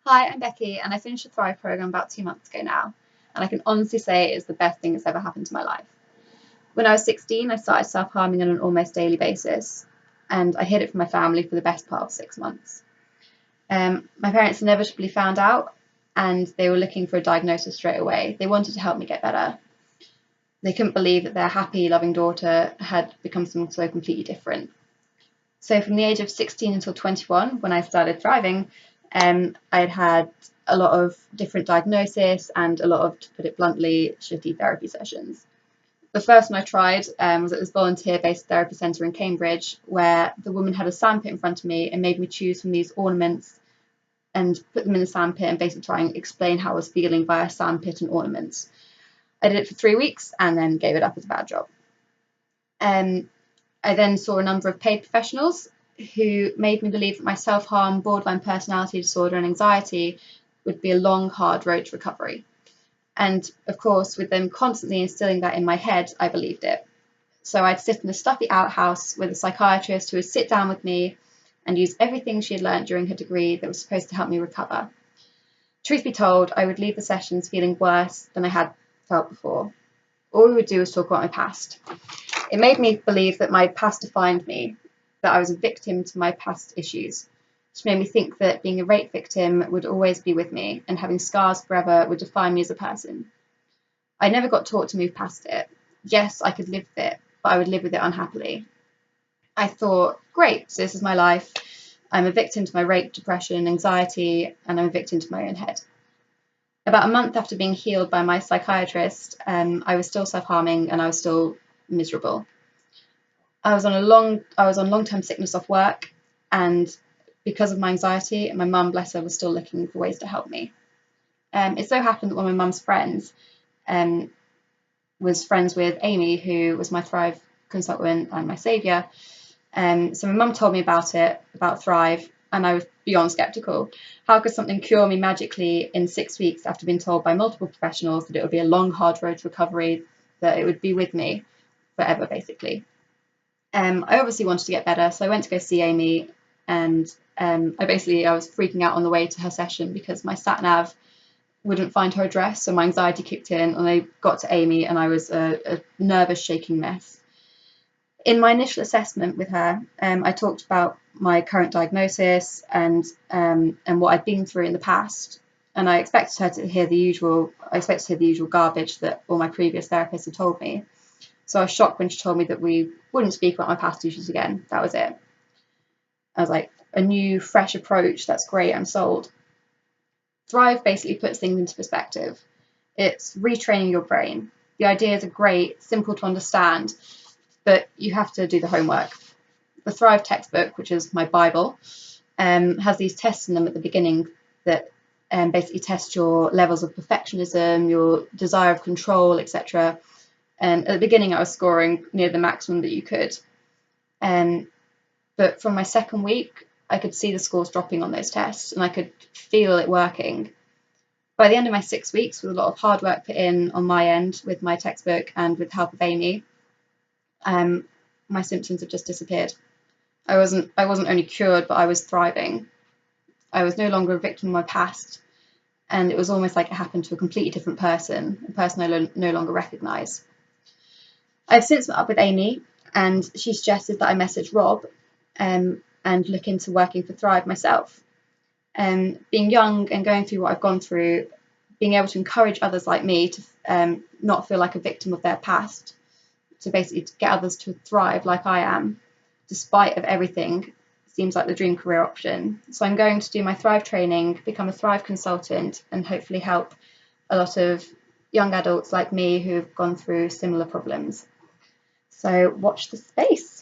Hi, I'm Becky, and I finished the Thrive program about 2 months ago now, and I can honestly say it's the best thing that's ever happened to my life. When I was 16, I started self-harming on an almost daily basis, and I hid it from my family for the best part of 6 months. My parents inevitably found out, and they were looking for a diagnosis straight away. They wanted to help me get better. They couldn't believe that their happy, loving daughter had become something so completely different. So from the age of 16 until 21, when I started thriving, I'd had a lot of different diagnoses and a lot of, to put it bluntly, shitty therapy sessions. The first one I tried was at this volunteer-based therapy centre in Cambridge, where the woman had a sandpit in front of me and made me choose from these ornaments and put them in the sandpit and basically try and explain how I was feeling via sandpit and ornaments. I did it for 3 weeks and then gave it up as a bad job. I then saw a number of paid professionals who made me believe that my self-harm, borderline personality disorder and anxiety would be a long, hard road to recovery. And of course, with them constantly instilling that in my head, I believed it. So I'd sit in a stuffy outhouse with a psychiatrist who would sit down with me and use everything she had learned during her degree that was supposed to help me recover. Truth be told, I would leave the sessions feeling worse than I had felt before. All we would do was talk about my past. It made me believe that my past defined me, that I was a victim to my past issues. It made me think that being a rape victim would always be with me and having scars forever would define me as a person. I never got taught to move past it. Yes, I could live with it, but I would live with it unhappily. I thought, great, so this is my life. I'm a victim to my rape, depression, anxiety, and I'm a victim to my own head. About a month after being healed by my psychiatrist, I was still self-harming and I was still miserable. I was on long-term sickness off work, and because of my anxiety, my mum, bless her, was still looking for ways to help me. It so happened that one of my mum's friends was friends with Amy, who was my Thrive consultant and my saviour. So my mum told me about Thrive, and I was beyond sceptical. How could something cure me magically in 6 weeks after being told by multiple professionals that it would be a long, hard road to recovery, that it would be with me forever, basically? I obviously wanted to get better, so I went to go see Amy, and I was freaking out on the way to her session because my sat nav wouldn't find her address, so my anxiety kicked in, and I got to Amy, and I was a nervous, shaking mess. In my initial assessment with her, I talked about my current diagnosis and what I'd been through in the past, and I expected her to hear the usual. Garbage that all my previous therapists had told me. So I was shocked when she told me that we wouldn't speak about my past issues again. That was it. I was like, a new, fresh approach. That's great. I'm sold. Thrive basically puts things into perspective. It's retraining your brain. The ideas are great, simple to understand, but you have to do the homework. The Thrive textbook, which is my Bible, has these tests in them at the beginning that basically test your levels of perfectionism, your desire of control, etc. And at the beginning, I was scoring near the maximum that you could. But from my second week, I could see the scores dropping on those tests, and I could feel it working. By the end of my 6 weeks, with a lot of hard work put in on my end with my textbook and with the help of Amy, my symptoms have just disappeared. I wasn't only cured, but I was thriving. I was no longer a victim of my past, and it was almost like it happened to a completely different person, a person I no longer recognise. I've since met up with Amy, and she suggested that I message Rob and look into working for Thrive myself. Being young and going through what I've gone through, being able to encourage others like me to not feel like a victim of their past, to basically get others to thrive like I am, despite of everything, seems like the dream career option. So I'm going to do my Thrive training, become a Thrive consultant, and hopefully help a lot of young adults like me who've gone through similar problems. So watch the space.